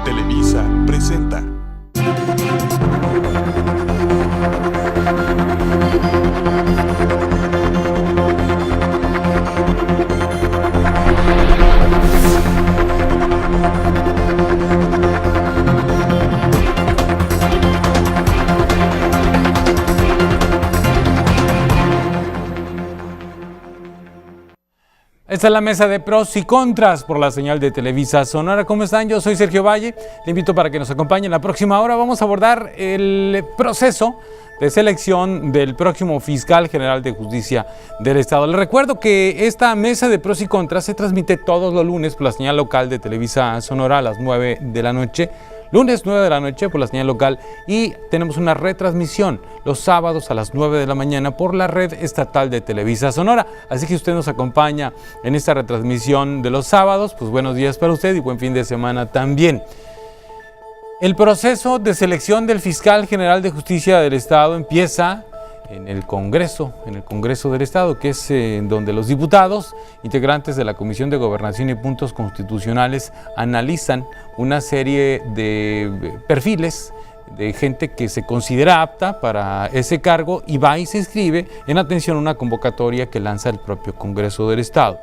Televisa presenta. Esta es la mesa de pros y contras por la señal de Televisa Sonora. ¿Cómo están? Yo soy Sergio Valle. Le invito para que nos acompañe en la próxima hora. Vamos a abordar el proceso de selección del próximo fiscal general de justicia del Estado. Les recuerdo que esta mesa de pros y contras se transmite todos los lunes por la señal local de Televisa Sonora a las 9 de la noche. Lunes 9 de la noche por la señal local y tenemos una retransmisión los sábados a las 9 de la mañana por la red estatal de Televisa Sonora. Así que usted nos acompaña en esta retransmisión de los sábados, pues buenos días para usted y buen fin de semana también. El proceso de selección del fiscal general de justicia del Estado empieza en el Congreso del Estado, que es donde los diputados, integrantes de la Comisión de Gobernación y Puntos Constitucionales, analizan una serie de perfiles de gente que se considera apta para ese cargo y va y se inscribe en atención a una convocatoria que lanza el propio Congreso del Estado.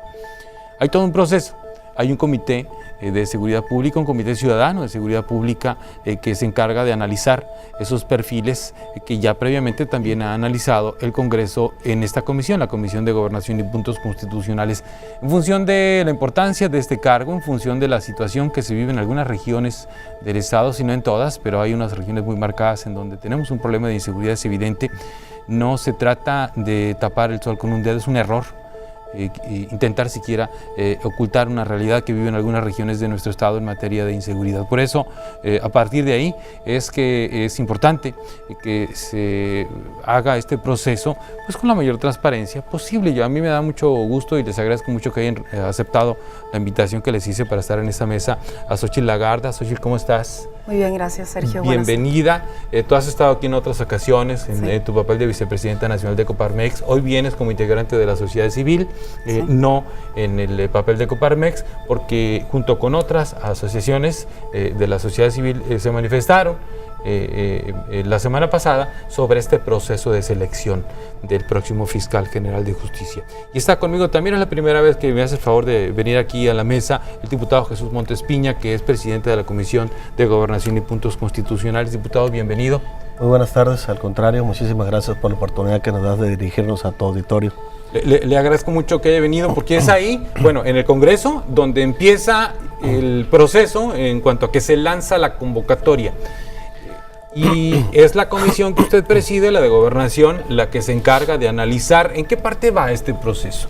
Hay todo un proceso. Hay un comité de seguridad pública, un comité ciudadano de seguridad pública que se encarga de analizar esos perfiles que ya previamente también ha analizado el Congreso en esta comisión, la Comisión de Gobernación y Puntos Constitucionales, en función de la importancia de este cargo, en función de la situación que se vive en algunas regiones del Estado, si no en todas, pero hay unas regiones muy marcadas en donde tenemos un problema de inseguridad, es evidente. No se trata de tapar el sol con un dedo, es un error. Intentar siquiera ocultar una realidad que vive en algunas regiones de nuestro estado en materia de inseguridad. Por eso, a partir de ahí, es que es importante que se haga este proceso pues con la mayor transparencia posible. A mí me da mucho gusto y les agradezco mucho que hayan aceptado la invitación que les hice para estar en esta mesa a Xochitl Lagarda. Xochitl, ¿cómo estás? Muy bien, gracias, Sergio. Bienvenida. Tú has estado aquí en otras ocasiones en tu papel de vicepresidenta nacional de Coparmex. Hoy vienes como integrante de la sociedad civil, no en el papel de Coparmex, porque junto con otras asociaciones de la sociedad civil se manifestaron la semana pasada sobre este proceso de selección del próximo fiscal general de justicia. Y está conmigo también, es la primera vez que me hace el favor de venir aquí a la mesa, el diputado Jesús Montes Piña, que es presidente de la Comisión de Gobernación y Puntos Constitucionales. Diputado, bienvenido. Muy buenas tardes, al contrario, muchísimas gracias por la oportunidad que nos das de dirigirnos a tu auditorio. Le agradezco mucho que haya venido, porque es ahí, bueno, en el Congreso, donde empieza el proceso en cuanto a que se lanza la convocatoria. Y es la comisión que usted preside, la de Gobernación, la que se encarga de analizar en qué parte va este proceso.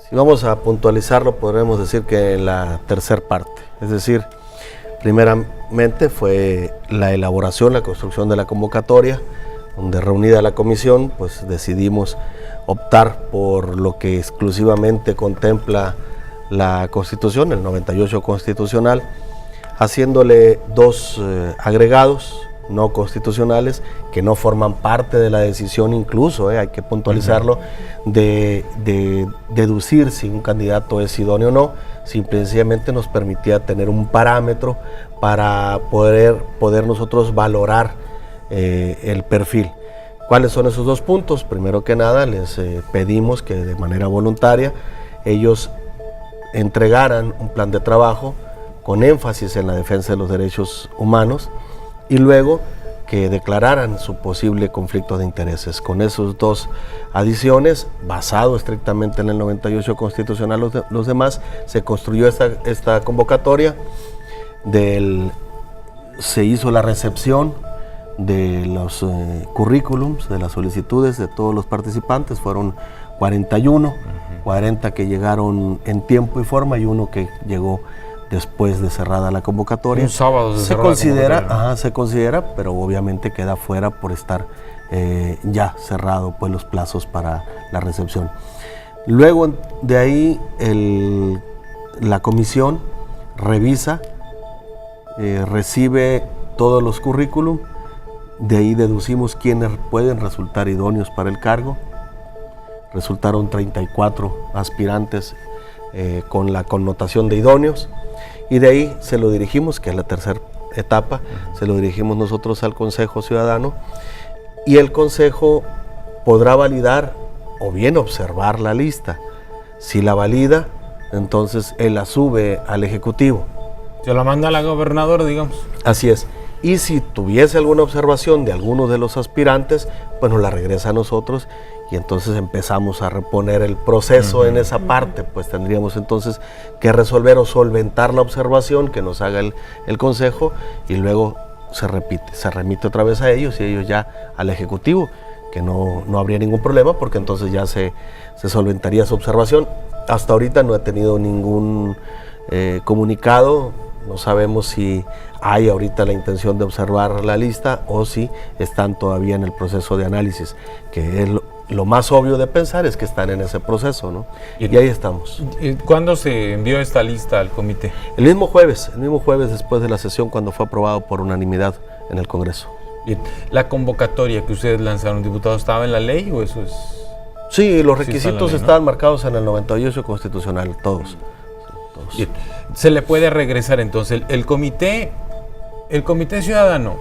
Si vamos a puntualizarlo, podremos decir que en la tercera parte, es decir, primeramente fue la elaboración, la construcción de la convocatoria, donde reunida la comisión, pues decidimos optar por lo que exclusivamente contempla la Constitución, el 98 constitucional, haciéndole dos agregados no constitucionales que no forman parte de la decisión, incluso hay que puntualizarlo, de deducir si un candidato es idóneo o no. Simplemente nos permitía tener un parámetro para poder nosotros valorar el perfil. ¿Cuáles son esos dos puntos? Primero que nada, les pedimos que de manera voluntaria ellos entregaran un plan de trabajo con énfasis en la defensa de los derechos humanos y luego que declararan su posible conflicto de intereses. Con esas dos adiciones, basado estrictamente en el 98 constitucional, los demás, se construyó esta convocatoria, se hizo la recepción de los currículums, de las solicitudes de todos los participantes. Fueron 41, 40 que llegaron en tiempo y forma y uno que llegó después de cerrada la convocatoria. Un sábado se considera, pero obviamente queda fuera por estar ya cerrado pues los plazos para la recepción. Luego de ahí la comisión revisa, recibe todos los currículum, de ahí deducimos quiénes pueden resultar idóneos para el cargo. Resultaron 34 aspirantes con la connotación de idóneos, y de ahí se lo dirigimos, que es la tercera etapa, se lo dirigimos nosotros al Consejo Ciudadano, y el Consejo podrá validar o bien observar la lista. Si la valida, entonces él la sube al Ejecutivo. Se la manda a la gobernadora, digamos. Así es. Y si tuviese alguna observación de alguno de los aspirantes, pues nos la regresa a nosotros y entonces empezamos a reponer el proceso en esa parte. Pues tendríamos entonces que resolver o solventar la observación que nos haga el Consejo, y luego se remite otra vez a ellos y ellos ya al Ejecutivo, que no habría ningún problema porque entonces ya se solventaría su observación. Hasta ahorita no he tenido ningún comunicado. No sabemos si hay ahorita la intención de observar la lista o si están todavía en el proceso de análisis, que es lo más obvio de pensar es que están en ese proceso, ¿no? Y ahí estamos. ¿Cuándo se envió esta lista al comité? El mismo jueves después de la sesión, cuando fue aprobado por unanimidad en el Congreso. Bien. ¿La convocatoria que ustedes lanzaron, diputado, estaba en la ley o eso es...? Sí, los requisitos estaban marcados en el 98 constitucional, todos. Bien. Se le puede regresar entonces. El comité ciudadano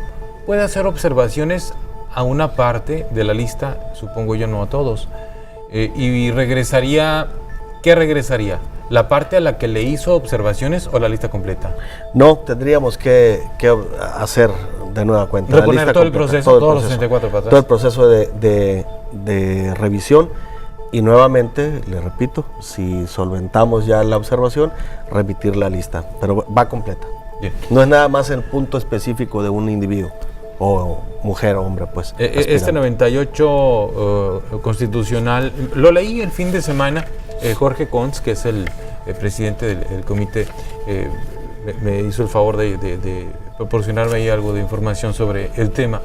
puede hacer observaciones a una parte de la lista, supongo yo, no a todos, y regresaría. ¿Qué regresaría? ¿La parte a la que le hizo observaciones o la lista completa? No, tendríamos que hacer de nueva cuenta reponer la lista todo completa, el proceso, todos los 64 para atrás. todo el proceso de revisión. Y nuevamente, le repito, si solventamos ya la observación, remitir la lista, pero va completa. Bien. No es nada más el punto específico de un individuo, o mujer o hombre, pues. Este 98 constitucional, lo leí el fin de semana, Jorge Cons, que es el presidente del comité, me hizo el favor de proporcionarme ahí algo de información sobre el tema,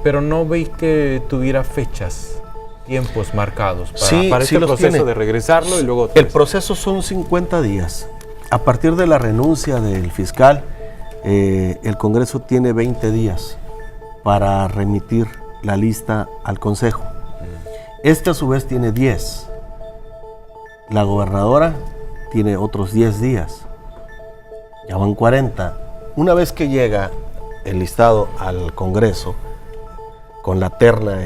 pero no veis que tuviera fechas, tiempos marcados para este proceso tiene. De regresarlo y luego... El proceso son 50 días. A partir de la renuncia del fiscal, el Congreso tiene 20 días para remitir la lista al Consejo. Este a su vez tiene 10. La gobernadora tiene otros 10 días. Ya van 40. Una vez que llega el listado al Congreso, con la terna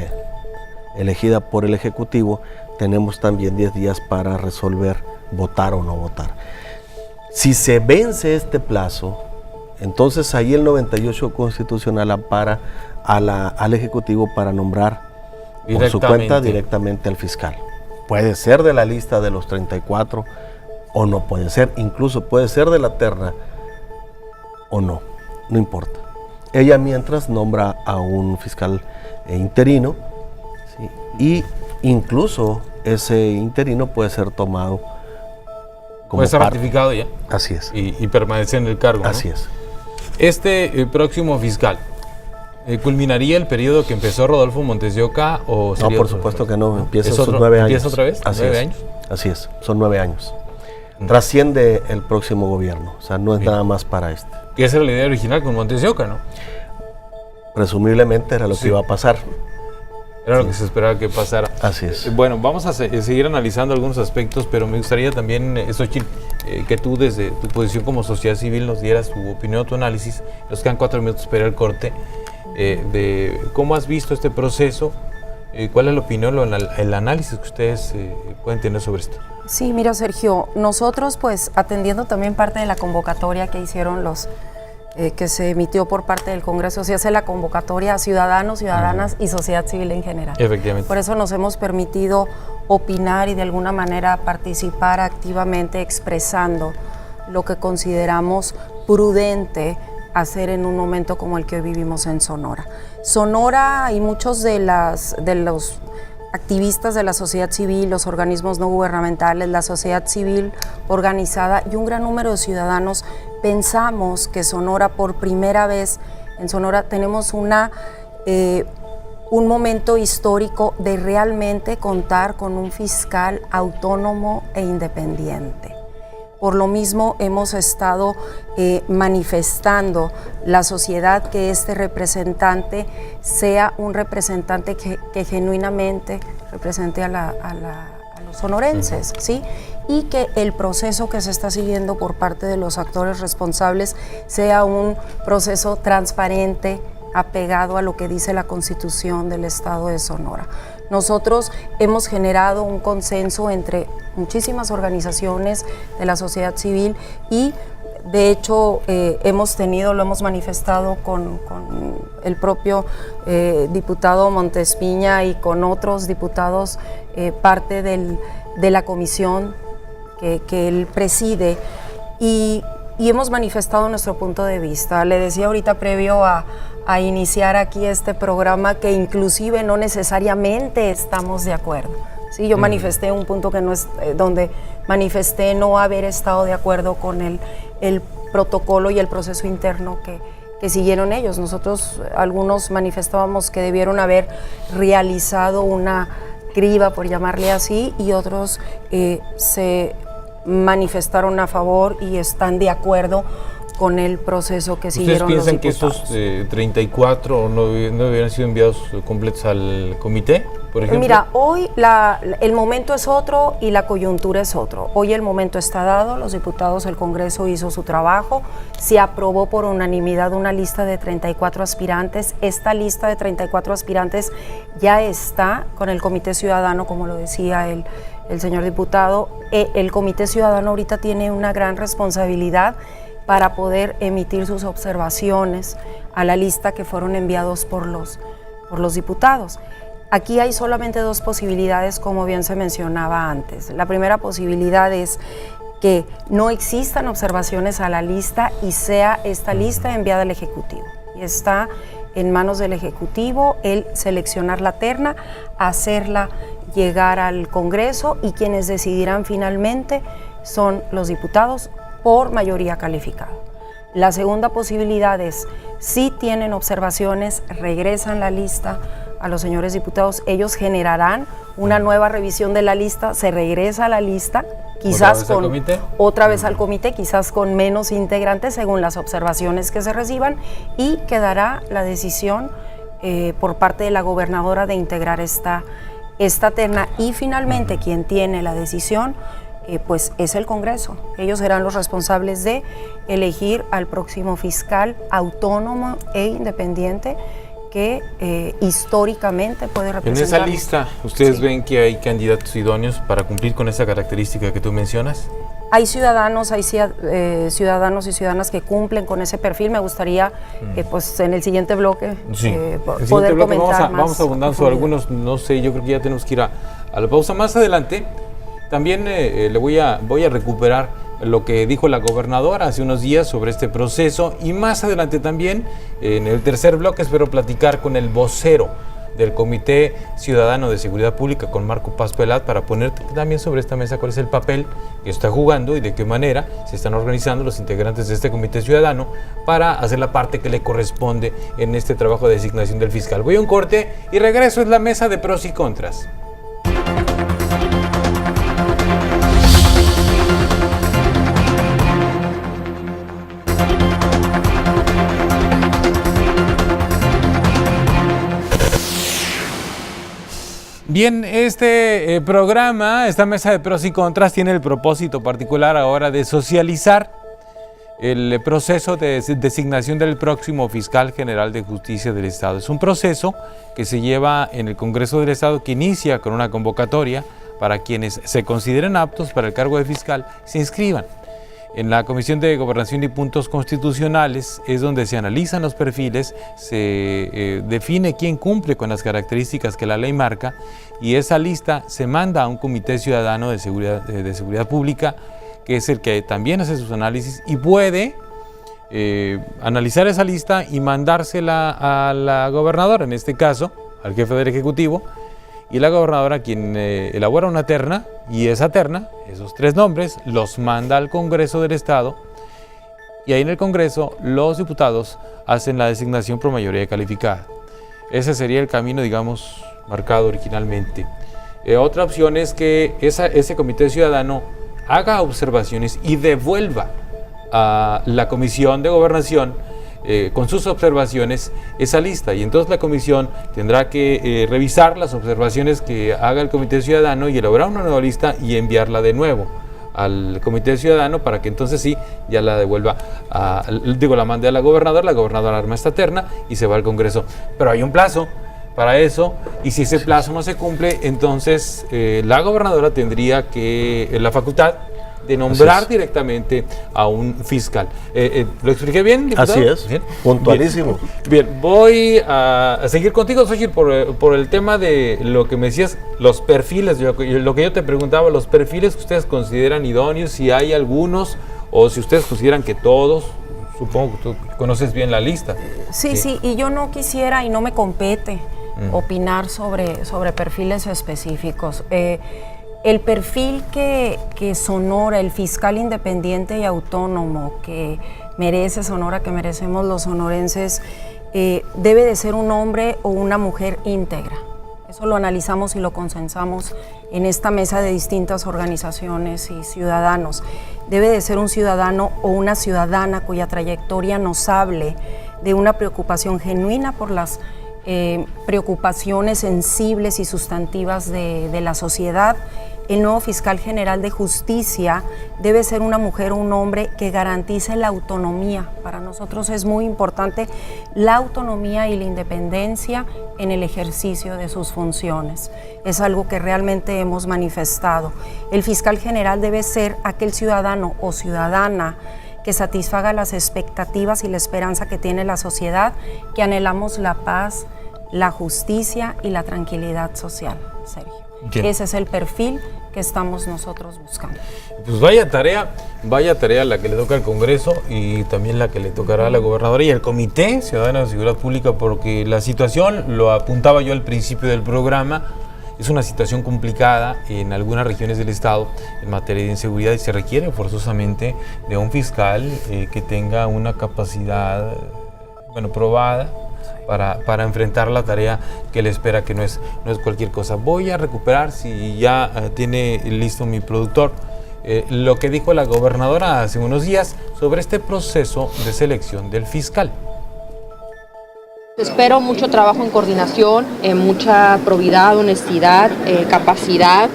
elegida por el Ejecutivo, tenemos también 10 días para resolver votar o no votar. Si se vence este plazo, entonces ahí el 98 constitucional ampara al Ejecutivo para nombrar por su cuenta directamente al fiscal. Puede ser de la lista de los 34 o no puede ser, incluso puede ser de la terna o no importa. Ella mientras nombra a un fiscal interino, ¿sí? Y incluso ese interino puede ser tomado como puede ser ratificado ya. Así es. Y permanecer en el cargo, ¿no? Así es. Este próximo fiscal, ¿culminaría el periodo que empezó Rodolfo Montes de Oca? O no, por supuesto que no, empieza sus 9 años. ¿Empieza otra vez? Así 9 es. años. Así es, son 9 años. Trasciende el próximo gobierno, o sea, no es nada más para este. Que esa era la idea original con Montes de Oca, ¿no? Presumiblemente era lo que iba a pasar. Era lo que se esperaba que pasara. Así es. Bueno, vamos a seguir analizando algunos aspectos, pero me gustaría también, Xochitl, que tú desde tu posición como sociedad civil nos dieras tu opinión, tu análisis. Nos quedan 4 minutos para el corte, de cómo has visto este proceso, cuál es la opinión, el análisis que ustedes pueden tener sobre esto. Sí, mira, Sergio, nosotros pues atendiendo también parte de la convocatoria que hicieron que se emitió por parte del Congreso, se hace la convocatoria a ciudadanos, ciudadanas y sociedad civil en general. Efectivamente. Por eso nos hemos permitido opinar y de alguna manera participar activamente expresando lo que consideramos prudente hacer en un momento como el que hoy vivimos en Sonora. Sonora y muchos de los activistas de la sociedad civil, los organismos no gubernamentales, la sociedad civil organizada y un gran número de ciudadanos pensamos que Sonora, por primera vez en Sonora, tenemos un momento histórico de realmente contar con un fiscal autónomo e independiente. Por lo mismo hemos estado manifestando la sociedad que este representante sea un representante que genuinamente represente a los los sonorenses, ¿sí? Y que el proceso que se está siguiendo por parte de los actores responsables sea un proceso transparente, apegado a lo que dice la Constitución del Estado de Sonora. Nosotros hemos generado un consenso entre muchísimas organizaciones de la sociedad civil y de hecho lo hemos manifestado con el propio diputado Montespiña y con otros diputados, parte de la comisión que él preside, y hemos manifestado nuestro punto de vista. Le decía ahorita previo a iniciar aquí este programa que inclusive no necesariamente estamos de acuerdo. Sí, yo manifesté un punto que no es, donde manifesté no haber estado de acuerdo con el protocolo y el proceso interno que siguieron ellos. Nosotros, algunos manifestábamos que debieron haber realizado una criba, por llamarle así, y otros se manifestaron a favor y están de acuerdo con el proceso que siguieron los diputados. ¿Ustedes piensan que estos 34 no hubieran sido enviados completos al comité, por ejemplo? Mira, hoy el momento es otro y la coyuntura es otro. Hoy el momento está dado, los diputados, el Congreso hizo su trabajo, se aprobó por unanimidad una lista de 34 aspirantes. Esta lista de 34 aspirantes ya está con el Comité Ciudadano, como lo decía el señor diputado. El Comité Ciudadano ahorita tiene una gran responsabilidad para poder emitir sus observaciones a la lista que fueron enviados por los diputados. Aquí hay solamente dos posibilidades, como bien se mencionaba antes. La primera posibilidad es que no existan observaciones a la lista y sea esta lista enviada al Ejecutivo. Y está en manos del Ejecutivo el seleccionar la terna, hacerla llegar al Congreso, y quienes decidirán finalmente son los diputados por mayoría calificada. La segunda posibilidad es, si tienen observaciones, regresan la lista a los señores diputados, ellos generarán una nueva revisión de la lista, se regresa a la lista, quizás otra vez al comité, quizás con menos integrantes según las observaciones que se reciban, y quedará la decisión por parte de la gobernadora de integrar esta terna, y finalmente quien tiene la decisión pues es el Congreso. Ellos serán los responsables de elegir al próximo fiscal autónomo e independiente que históricamente puede representar. En esa lista, ¿ustedes ven que hay candidatos idóneos para cumplir con esa característica que tú mencionas? Hay ciudadanos y ciudadanas que cumplen con ese perfil. Me gustaría, pues en el siguiente bloque, poder comentar más. Vamos abundando sobre algunos, no sé, yo creo que ya tenemos que ir a la pausa. Más adelante, también voy a recuperar lo que dijo la gobernadora hace unos días sobre este proceso, y más adelante también, en el tercer bloque, espero platicar con el vocero del Comité Ciudadano de Seguridad Pública, con Marco Paz Pelat, para poner también sobre esta mesa cuál es el papel que está jugando y de qué manera se están organizando los integrantes de este Comité Ciudadano para hacer la parte que le corresponde en este trabajo de designación del fiscal. Voy a un corte y regreso. Es la mesa de pros y contras. Bien, este programa, esta mesa de pros y contras, tiene el propósito particular ahora de socializar el proceso de designación del próximo fiscal general de justicia del Estado. Es un proceso que se lleva en el Congreso del Estado, que inicia con una convocatoria para quienes se consideren aptos para el cargo de fiscal se inscriban. En la Comisión de Gobernación y Puntos Constitucionales es donde se analizan los perfiles, se define quién cumple con las características que la ley marca, y esa lista se manda a un Comité Ciudadano de Seguridad Pública, que es el que también hace sus análisis y puede analizar esa lista y mandársela a la gobernadora, en este caso al jefe del Ejecutivo, y la gobernadora quien elabora una terna, y esa terna, esos 3 nombres, los manda al Congreso del Estado, y ahí en el Congreso los diputados hacen la designación por mayoría calificada. Ese sería el camino, digamos, marcado originalmente. Otra opción es que ese Comité Ciudadano haga observaciones y devuelva a la Comisión de Gobernación con sus observaciones esa lista, y entonces la comisión tendrá que revisar las observaciones que haga el Comité Ciudadano y elaborar una nueva lista y enviarla de nuevo al Comité Ciudadano para que entonces sí ya la devuelva la mande a la gobernadora arma esta terna y se va al Congreso. Pero hay un plazo para eso, y si ese plazo no se cumple, entonces la gobernadora tendría la facultad de nombrar directamente a un fiscal. ¿Lo expliqué bien, diputado? Así es, ¿Bien? Puntualísimo. Bien, voy a seguir contigo, Xochitl, por el tema de lo que me decías, los perfiles, lo que yo te preguntaba, los perfiles que ustedes consideran idóneos, si hay algunos, o si ustedes consideran que todos. Supongo que tú conoces bien la lista. Sí, y yo no quisiera y no me compete opinar sobre perfiles específicos. El perfil que Sonora, el fiscal independiente y autónomo que merece Sonora, que merecemos los sonorenses, debe de ser un hombre o una mujer íntegra. Eso lo analizamos y lo consensamos en esta mesa de distintas organizaciones y ciudadanos. Debe de ser un ciudadano o una ciudadana cuya trayectoria nos hable de una preocupación genuina por las preocupaciones sensibles y sustantivas de la sociedad. El nuevo fiscal general de justicia debe ser una mujer o un hombre que garantice la autonomía. Para nosotros es muy importante la autonomía y la independencia en el ejercicio de sus funciones. Es algo que realmente hemos manifestado. El fiscal general debe ser aquel ciudadano o ciudadana que satisfaga las expectativas y la esperanza que tiene la sociedad, que anhelamos la paz, la justicia y la tranquilidad social, Sergio. Bien. Ese es el perfil que estamos nosotros buscando. Pues vaya tarea la que le toca al Congreso y también la que le tocará a la gobernadora y al Comité Ciudadano de Seguridad Pública, porque la situación, lo apuntaba yo al principio del programa, es una situación complicada en algunas regiones del estado en materia de inseguridad y se requiere forzosamente de un fiscal que tenga una capacidad, probada para enfrentar la tarea que le espera, que no es cualquier cosa. Voy a recuperar, si ya tiene listo mi productor, lo que dijo la gobernadora hace unos días sobre este proceso de selección del fiscal. Espero mucho trabajo en coordinación, mucha probidad, honestidad, capacidad,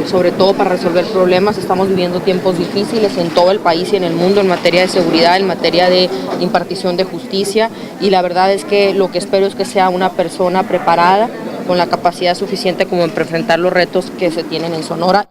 sobre todo para resolver problemas. Estamos viviendo tiempos difíciles en todo el país y en el mundo en materia de seguridad, en materia de impartición de justicia, y la verdad es que lo que espero es que sea una persona preparada, con la capacidad suficiente como para enfrentar los retos que se tienen en Sonora.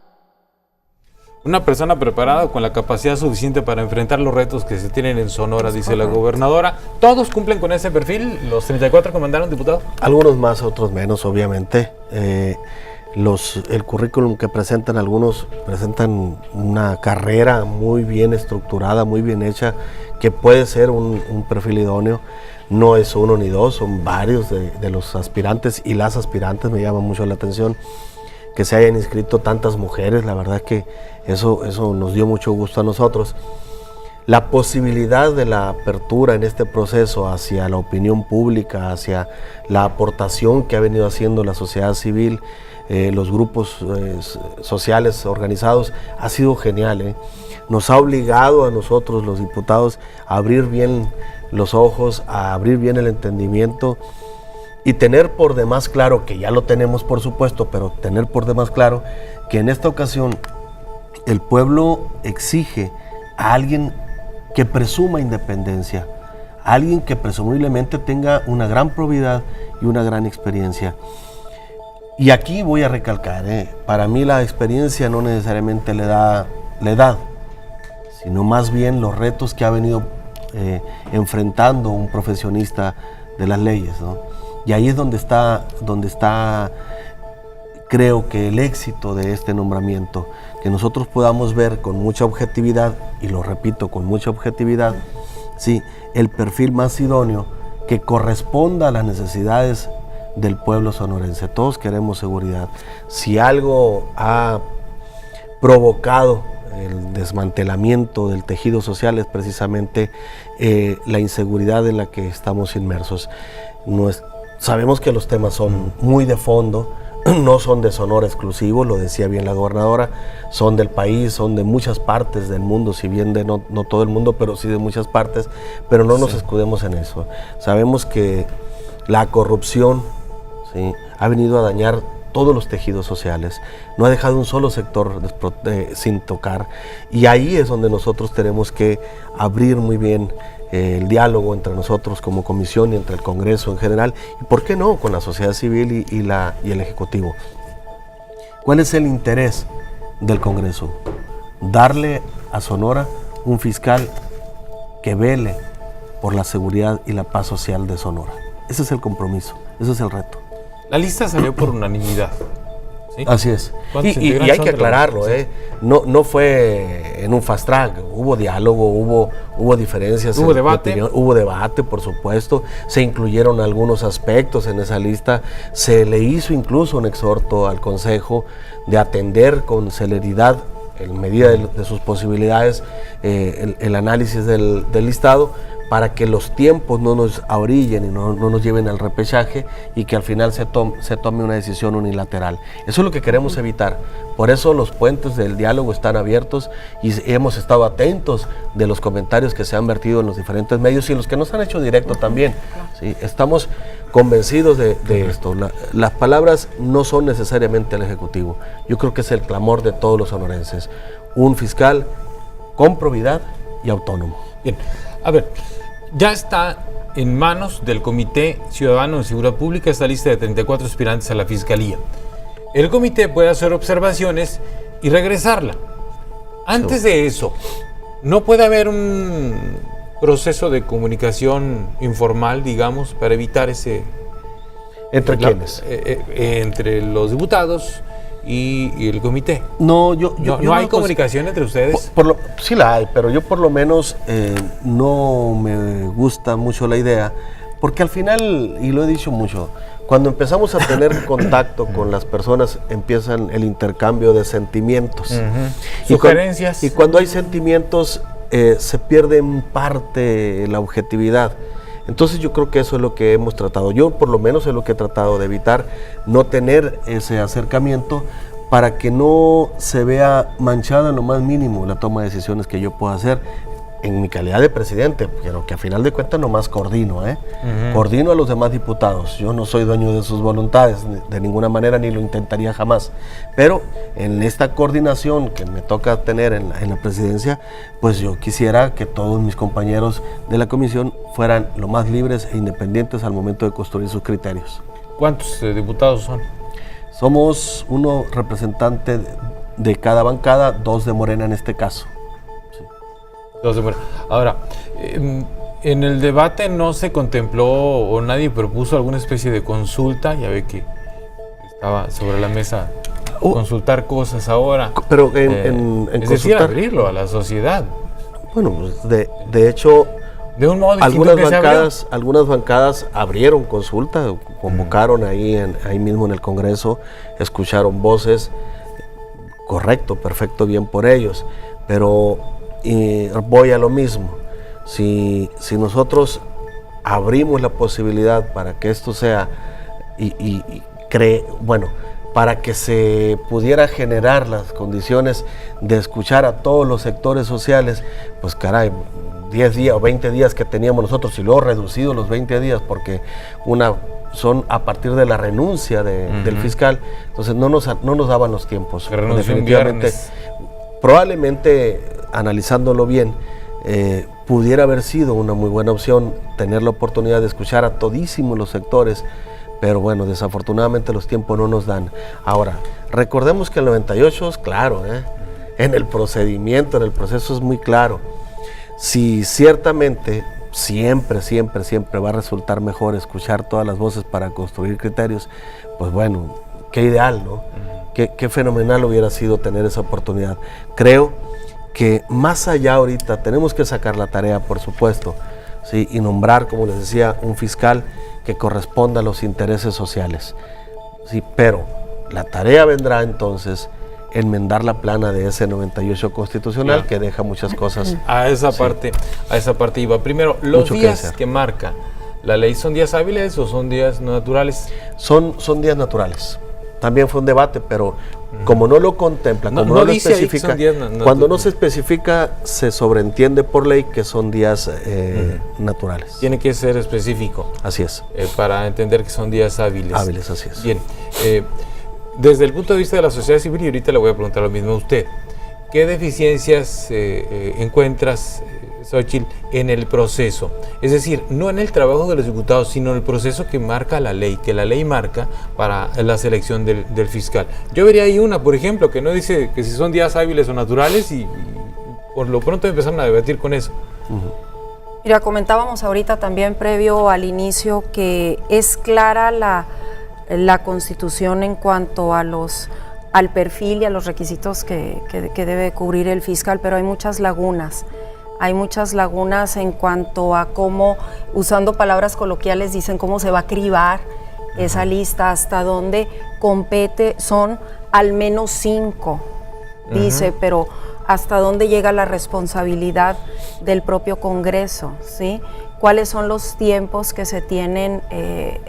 Una persona preparada con la capacidad suficiente para enfrentar los retos que se tienen en Sonora, dice la gobernadora. ¿Todos cumplen con ese perfil? ¿Los 34 que mandaron, diputado? Algunos más, otros menos, obviamente. El currículum que presentan, algunos presentan una carrera muy bien estructurada, muy bien hecha, que puede ser un perfil idóneo. No es uno ni dos, son varios de los aspirantes y las aspirantes. Me llama mucho la atención que se hayan inscrito tantas mujeres. La verdad que eso nos dio mucho gusto a nosotros. La posibilidad de la apertura en este proceso hacia la opinión pública, hacia la aportación que ha venido haciendo la sociedad civil, los grupos sociales organizados, ha sido genial. Nos ha obligado a nosotros, los diputados, a abrir bien los ojos, a abrir bien el entendimiento y tener por demás claro, que ya lo tenemos por supuesto, pero tener por demás claro que en esta ocasión el pueblo exige a alguien que presuma independencia, a alguien que presumiblemente tenga una gran probidad y una gran experiencia. Y aquí voy a recalcar, para mí la experiencia no necesariamente le da la edad, sino más bien los retos que ha venido enfrentando un profesionista de las leyes, ¿no? Y ahí es donde está, creo que el éxito de este nombramiento, que nosotros podamos ver con mucha objetividad, y lo repito, con mucha objetividad, sí, el perfil más idóneo que corresponda a las necesidades del pueblo sonorense. Todos queremos seguridad. Si algo ha provocado el desmantelamiento del tejido social es precisamente la inseguridad en la que estamos inmersos. Sabemos que los temas son muy de fondo, no son de Sonora exclusivo, lo decía bien la gobernadora, son del país, son de muchas partes del mundo, si bien de no todo el mundo, pero sí de muchas partes, pero no nos escudemos en eso. Sabemos que la corrupción, ¿sí?, ha venido a dañar todos los tejidos sociales, no ha dejado un solo sector sin tocar, y ahí es donde nosotros tenemos que abrir muy bien el diálogo entre nosotros como comisión y entre el Congreso en general, y por qué no, con la sociedad civil y el Ejecutivo. ¿Cuál es el interés del Congreso? Darle a Sonora un fiscal que vele por la seguridad y la paz social de Sonora. Ese es el compromiso, ese es el reto. La lista salió por unanimidad. ¿Sí? Así es. ¿Cuántos Y integrantes hay son que de la aclararlo, lista? no fue en un fast track, hubo diálogo, hubo diferencias. ¿Hubo debate? De opinión, hubo debate, por supuesto, se incluyeron algunos aspectos en esa lista, se le hizo incluso un exhorto al Consejo de atender con celeridad, en medida de sus posibilidades, el análisis del listado, para que los tiempos no nos ahorillen y no nos lleven al repechaje y que al final se tome una decisión unilateral. Eso es lo que queremos evitar. Por eso los puentes del diálogo están abiertos y hemos estado atentos de los comentarios que se han vertido en los diferentes medios y los que nos han hecho directo también. ¿Sí? Estamos convencidos de esto. Las palabras no son necesariamente el Ejecutivo. Yo creo que es el clamor de todos los sonorenses. Un fiscal con probidad y autónomo. Bien, a ver, ya está en manos del Comité Ciudadano de Seguridad Pública esta lista de 34 aspirantes a la Fiscalía. El comité puede hacer observaciones y regresarla. Antes de eso, ¿no puede haber un proceso de comunicación informal, digamos, para evitar ese... ¿Entre quiénes? Entre los diputados y el comité. No, ¿No hay comunicación entre ustedes? Sí la hay, pero yo por lo menos no me gusta mucho la idea, porque al final, y lo he dicho mucho, cuando empezamos a tener contacto con las personas, empiezan el intercambio de sentimientos. Sugerencias. Y cuando hay sentimientos, se pierde en parte la objetividad. Entonces yo creo que eso es lo que hemos tratado. Yo por lo menos es lo que he tratado de evitar, no tener ese acercamiento para que no se vea manchada en lo más mínimo la toma de decisiones que yo pueda hacer en mi calidad de presidente, pero que a final de cuentas nomás coordino, coordino a los demás diputados. Yo no soy dueño de sus voluntades de ninguna manera, ni lo intentaría jamás, pero en esta coordinación que me toca tener en la presidencia, pues yo quisiera que todos mis compañeros de la comisión fueran lo más libres e independientes al momento de construir sus criterios. ¿Cuántos diputados son? Somos uno representante de cada bancada, 2 de Morena en este caso. Ahora, en el debate no se contempló o nadie propuso alguna especie de consulta, ya ve que estaba sobre la mesa consultar cosas ahora. Pero es decir, abrirlo a la sociedad. Bueno, pues de hecho, de un modo algunas bancadas abrieron consulta, convocaron ahí mismo en el Congreso, escucharon voces, correcto, perfecto, bien por ellos, pero y voy a lo mismo. Si nosotros abrimos la posibilidad para que esto sea para que se pudiera generar las condiciones de escuchar a todos los sectores sociales, pues caray, 10 días o 20 días que teníamos nosotros y luego reducido los 20 días porque son a partir de la renuncia del fiscal, entonces no nos daban los tiempos. Definitivamente, probablemente analizándolo bien, pudiera haber sido una muy buena opción tener la oportunidad de escuchar a todísimos los sectores, pero bueno, desafortunadamente los tiempos no nos dan. Ahora, recordemos que el 98 es claro, en el procedimiento, en el proceso es muy claro. Si ciertamente siempre va a resultar mejor escuchar todas las voces para construir criterios, pues bueno, qué ideal, ¿no? Qué fenomenal hubiera sido tener esa oportunidad. Creo que más allá ahorita tenemos que sacar la tarea, por supuesto, ¿sí? Y nombrar, como les decía, un fiscal que corresponda a los intereses sociales, ¿sí? Pero la tarea vendrá entonces enmendar la plana de ese 98 constitucional, claro, que deja muchas cosas. A esa parte iba. Primero, los días que marca la ley, ¿son días hábiles o son días no naturales? Son días naturales. también fue un debate, pero como no lo contempla, como no lo especifica, cuando no se especifica, se sobreentiende por ley que son días naturales. Tiene que ser específico. Así es. Para entender que son días hábiles. Hábiles, así es. Bien. Desde el punto de vista de la sociedad civil, y ahorita le voy a preguntar lo mismo a usted, ¿qué deficiencias encuentras, Xóchitl, en el proceso? Es decir, no en el trabajo de los diputados, sino en el proceso que marca la ley, que la ley marca para la selección del fiscal. Yo vería ahí una, por ejemplo, que no dice que si son días hábiles o naturales y por lo pronto empezaron a debatir con eso. Mira, comentábamos ahorita también previo al inicio que es clara la Constitución en cuanto a al perfil y a los requisitos que debe cubrir el fiscal, pero hay muchas lagunas. Hay muchas lagunas en cuanto a cómo, usando palabras coloquiales, dicen cómo se va a cribar esa lista, hasta dónde compete, son al menos 5, dice, pero hasta dónde llega la responsabilidad del propio Congreso, ¿sí? ¿Cuáles son los tiempos que se tienen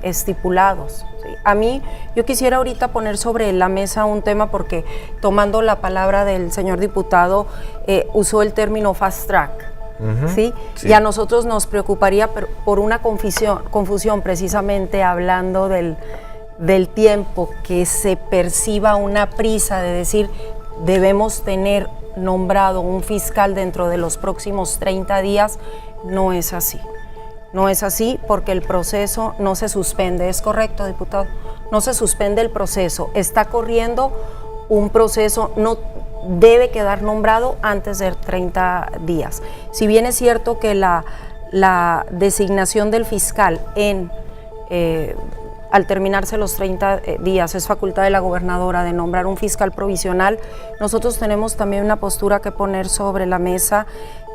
estipulados? ¿Sí? A mí, yo quisiera ahorita poner sobre la mesa un tema porque tomando la palabra del señor diputado, usó el término fast track, ¿sí? Sí. Y a nosotros nos preocuparía por una confusión precisamente hablando del tiempo, que se perciba una prisa de decir debemos tener nombrado un fiscal dentro de los próximos 30 días, no es así. No es así porque el proceso no se suspende, ¿es correcto, diputado? No se suspende el proceso, está corriendo un proceso, no debe quedar nombrado antes de 30 días. Si bien es cierto que la designación del fiscal al terminarse los 30 días es facultad de la gobernadora de nombrar un fiscal provisional, nosotros tenemos también una postura que poner sobre la mesa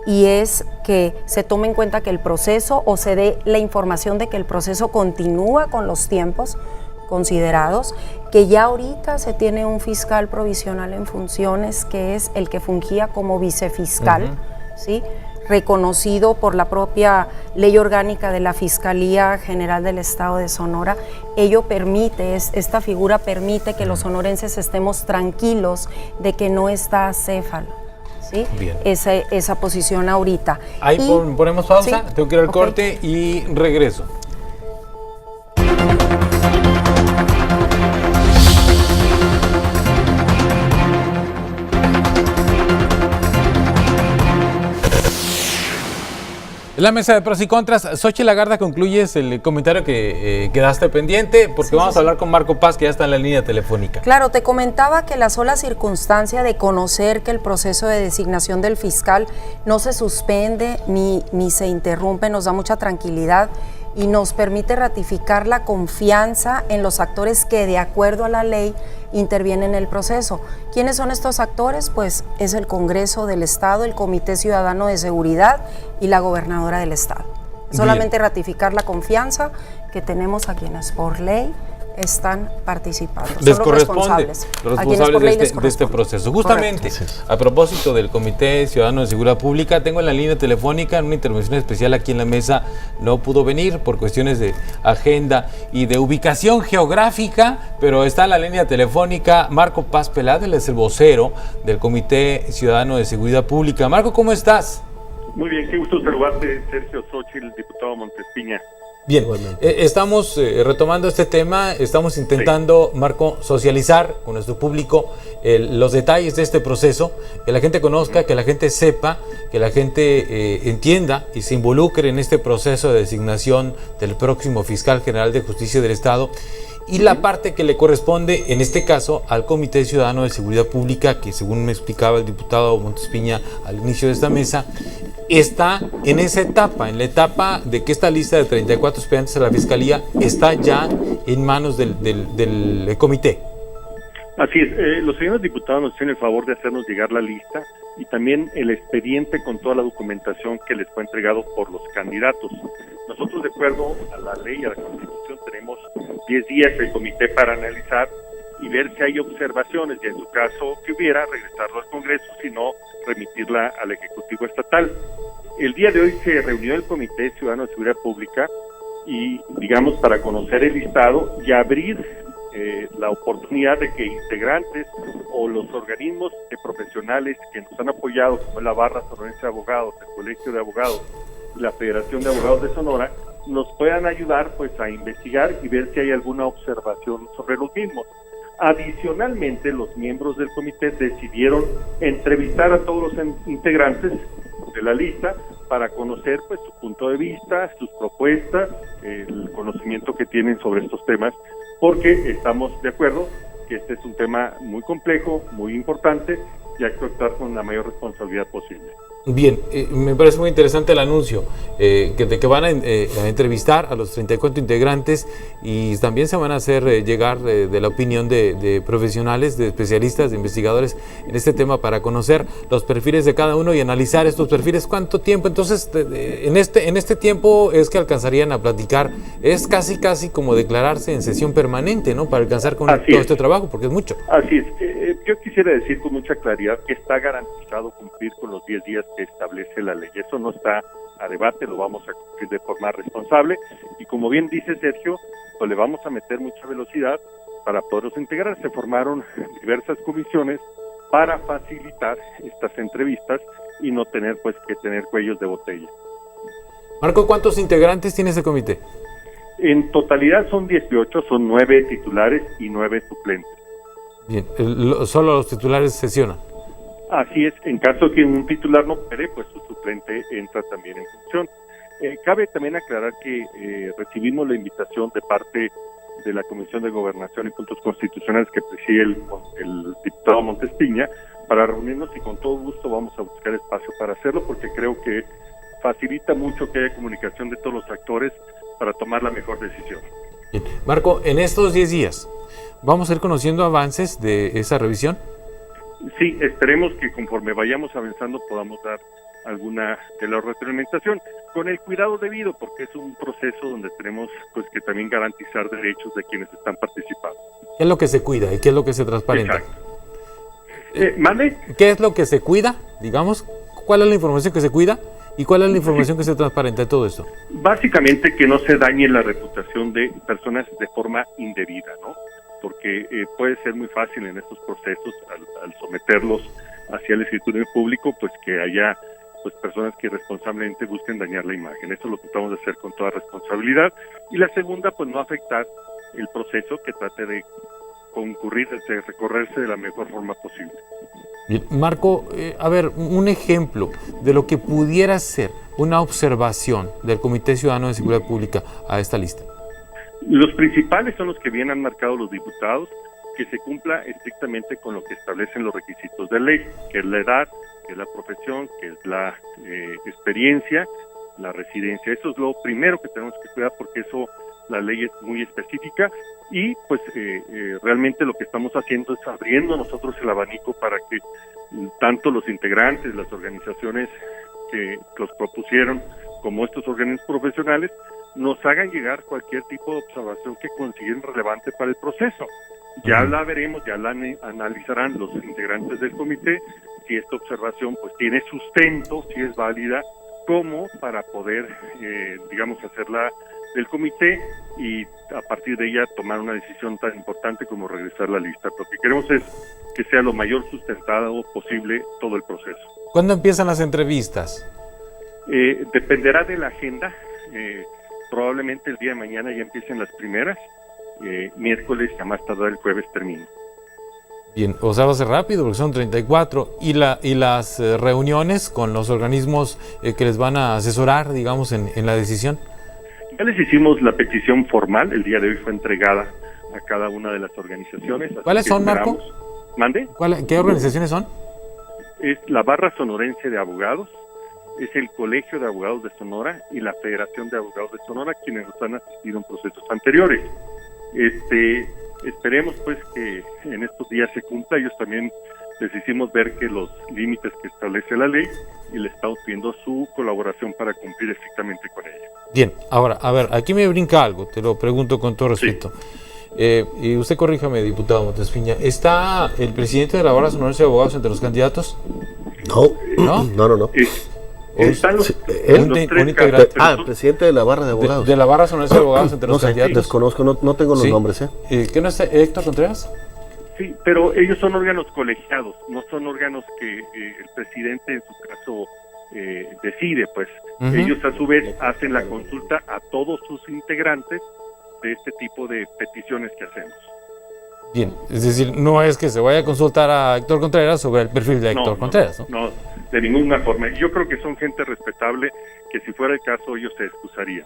y es que se tome en cuenta que el proceso o se dé la información de que el proceso continúa con los tiempos considerados, que ya ahorita se tiene un fiscal provisional en funciones que es el que fungía como vicefiscal, ¿sí? Reconocido por la propia ley orgánica de la Fiscalía General del Estado de Sonora. Ello permite, esta figura permite que los sonorenses estemos tranquilos de que no está acéfalo, ¿sí? Esa posición ahorita. Ahí ponemos pausa, ¿sí? Tengo que ir al corte y regreso. En la mesa de pros y contras, Xóchitl Lagarda, concluyes el comentario que quedaste pendiente, porque vamos a hablar con Marco Paz, que ya está en la línea telefónica. Claro, te comentaba que la sola circunstancia de conocer que el proceso de designación del fiscal no se suspende ni se interrumpe nos da mucha tranquilidad y nos permite ratificar la confianza en los actores que, de acuerdo a la ley, intervienen en el proceso. ¿Quiénes son estos actores? Pues es el Congreso del Estado, el Comité Ciudadano de Seguridad y la Gobernadora del Estado. Solamente ratificar la confianza que tenemos a quienes por ley están participando. Les corresponde, los responsables de este proceso. Justamente, a propósito del Comité Ciudadano de Seguridad Pública, tengo en la línea telefónica en una intervención especial aquí en la mesa, no pudo venir por cuestiones de agenda y de ubicación geográfica, pero está en la línea telefónica Marco Paz Peláez, él es el vocero del Comité Ciudadano de Seguridad Pública. Marco, ¿cómo estás? Muy bien, qué gusto saludarte, Sergio Xóchitl, diputado Montespiña. Bien, estamos retomando este tema, estamos intentando, Marco, socializar con nuestro público los detalles de este proceso, que la gente conozca, que la gente sepa, que la gente entienda y se involucre en este proceso de designación del próximo fiscal general de justicia del Estado y la parte que le corresponde, en este caso, al Comité Ciudadano de Seguridad Pública, que según me explicaba el diputado Montespiña al inicio de esta mesa, está en esa etapa, en la etapa de que esta lista de 34 aspirantes a la Fiscalía está ya en manos del comité. Así es, los señores diputados nos hicieron el favor de hacernos llegar la lista y también el expediente con toda la documentación que les fue entregado por los candidatos. Nosotros, de acuerdo a la ley y a la Constitución, tenemos 10 días el comité para analizar y ver si hay observaciones y, en su caso que hubiera, regresarlo al Congreso, si no, remitirla al Ejecutivo Estatal. El día de hoy se reunió el Comité Ciudadano de Seguridad Pública y, digamos, para conocer el listado y abrir la oportunidad de que integrantes o los organismos profesionales que nos han apoyado, como es la Barra Sonorense de Abogados, el Colegio de Abogados y la Federación de Abogados de Sonora, nos puedan ayudar pues a investigar y ver si hay alguna observación sobre los mismos. Adicionalmente, los miembros del comité decidieron entrevistar a todos los integrantes de la lista para conocer pues su punto de vista, sus propuestas, el conocimiento que tienen sobre estos temas, porque estamos de acuerdo que este es un tema muy complejo, muy importante, y hay que actuar con la mayor responsabilidad posible. Bien, me parece muy interesante el anuncio de que van a entrevistar a los 34 integrantes y también se van a hacer llegar de la opinión de profesionales, de especialistas, de investigadores en este tema para conocer los perfiles de cada uno y analizar estos perfiles. ¿Cuánto tiempo? Entonces, en este tiempo es que alcanzarían a platicar. Es casi como declararse en sesión permanente, ¿no? Para alcanzar con todo este trabajo, porque es mucho. Así es. Yo quisiera decir con mucha claridad que está garantizado cumplir con los 10 días que establece la ley. Eso no está a debate, lo vamos a cumplir de forma responsable y como bien dice Sergio, pues le vamos a meter mucha velocidad para poderlos integrar. Se formaron diversas comisiones para facilitar estas entrevistas y no tener pues que tener cuellos de botella. Marco, ¿cuántos integrantes tiene ese comité? En totalidad son 18, son 9 titulares y 9 suplentes. Bien, solo los titulares sesionan. Así es, en caso que un titular no opere, pues su suplente entra también en función. Cabe también aclarar que recibimos la invitación de parte de la Comisión de Gobernación y Puntos Constitucionales que preside el diputado Montes Piña para reunirnos y con todo gusto vamos a buscar espacio para hacerlo porque creo que facilita mucho que haya comunicación de todos los actores para tomar la mejor decisión. Bien. Marco, en estos 10 días, ¿vamos a ir conociendo avances de esa revisión? Sí, esperemos que conforme vayamos avanzando podamos dar alguna de la retroalimentación con el cuidado debido porque es un proceso donde tenemos pues que también garantizar derechos de quienes están participando. ¿Qué es lo que se cuida y qué es lo que se transparenta? Exacto. ¿Mande? ¿Qué es lo que se cuida? Digamos, ¿cuál es la información que se cuida y cuál es la información que se transparenta de todo esto? Básicamente que no se dañe la reputación de personas de forma indebida, ¿no? Porque puede ser muy fácil en estos procesos al someterlos hacia el escrutinio público, pues que haya pues personas que irresponsablemente busquen dañar la imagen. Eso es lo que tratamos de hacer con toda responsabilidad. Y la segunda, pues no afectar el proceso, que trate de concurrir, de recorrerse de la mejor forma posible. Bien. Marco, a ver, un ejemplo de lo que pudiera ser una observación del Comité Ciudadano de Seguridad Pública a esta lista. Los principales son los que bien han marcado los diputados, que se cumpla estrictamente con lo que establecen los requisitos de ley, que es la edad, que es la profesión, que es la experiencia, la residencia. Eso es lo primero que tenemos que cuidar porque eso la ley es muy específica y pues realmente lo que estamos haciendo es abriendo nosotros el abanico para que tanto los integrantes, las organizaciones que los propusieron, como estos organismos profesionales, nos hagan llegar cualquier tipo de observación que consideren relevante para el proceso. Ya la veremos, ya la analizarán los integrantes del comité, si esta observación pues tiene sustento, si es válida, como para poder, digamos, hacerla del comité y a partir de ella tomar una decisión tan importante como regresar la lista. Lo que queremos es que sea lo mayor sustentado posible todo el proceso. ¿Cuándo empiezan las entrevistas? Dependerá de la agenda. Probablemente el día de mañana ya empiecen las primeras, miércoles a más tardar el jueves termino. Bien, o sea, va a ser rápido porque son 34 y las reuniones con los organismos que les van a asesorar, digamos, en la decisión. Ya les hicimos la petición formal, el día de hoy fue entregada a cada una de las organizaciones. ¿Cuáles son, Marco? ¿Mande? ¿Qué organizaciones son? Es la Barra Sonorense de Abogados, es el Colegio de Abogados de Sonora y la Federación de Abogados de Sonora, quienes nos han asistido en procesos anteriores. Esperemos pues que en estos días se cumpla. Ellos también les hicimos ver que los límites que establece la ley y le estamos pidiendo su colaboración para cumplir estrictamente con ella. Bien, ahora, a ver, aquí me brinca algo, te lo pregunto con todo respeto. Sí. Y usted corríjame, diputado Montes Piña, ¿está el presidente de la Barra Sonorense de Abogados entre los candidatos? No. Están los, Sí, los un tres integrante. candidatos. el presidente de la barra de abogados. De la barra sonorense de abogados entre No los sé, candidatos. desconozco, no tengo los Sí. nombres. ¿Qué no está Héctor Contreras? Sí, pero ellos son órganos colegiados, no son órganos que el presidente en su caso decide, pues. Ujú. Ellos a su vez hacen la consulta a todos sus integrantes de este tipo de peticiones que hacemos. Bien, es decir, no es que se vaya a consultar a Héctor Contreras sobre el perfil de Héctor Contreras, ¿no? No, de ninguna forma. Yo creo que son gente respetable que si fuera el caso ellos se excusarían.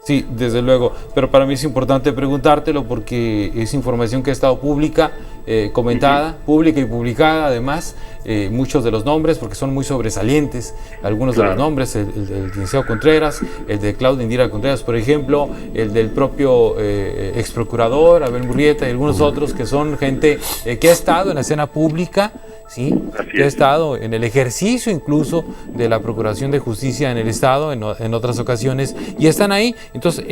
Sí, desde luego, pero para mí es importante preguntártelo porque es información que ha estado pública, comentada, pública y publicada además, muchos de los nombres porque son muy sobresalientes, algunos de los nombres, el del licenciado Contreras, el de Claudia Indira Contreras, por ejemplo, el del propio ex procurador Abel Murrieta y algunos otros que son gente que ha estado en la escena pública, ¿sí? Que ha estado en el ejercicio incluso de la Procuración de Justicia en el Estado en otras ocasiones y están ahí. Entonces,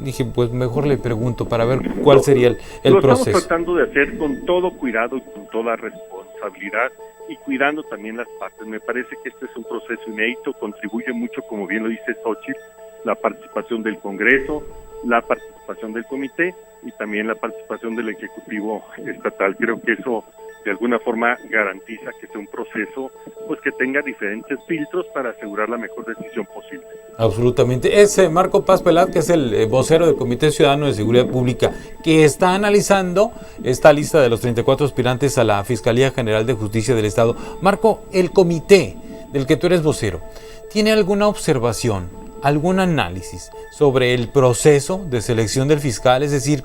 dije, pues mejor le pregunto para ver cuál sería el Lo proceso. estamos tratando de hacer con todo cuidado y con toda responsabilidad y cuidando también las partes. Me parece que este es un proceso inédito, contribuye mucho, como bien lo dice Xochitl, la participación del Congreso, la participación del Comité y también la participación del Ejecutivo Estatal. Creo que eso de alguna forma garantiza que sea un proceso pues que tenga diferentes filtros para asegurar la mejor decisión posible. Absolutamente. Es Marco Paz Pelat, que es el vocero del Comité Ciudadano de Seguridad Pública, que está analizando esta lista de los 34 aspirantes a la Fiscalía General de Justicia del Estado. Marco, el comité del que tú eres vocero, ¿tiene alguna observación, algún análisis sobre el proceso de selección del fiscal? Es decir,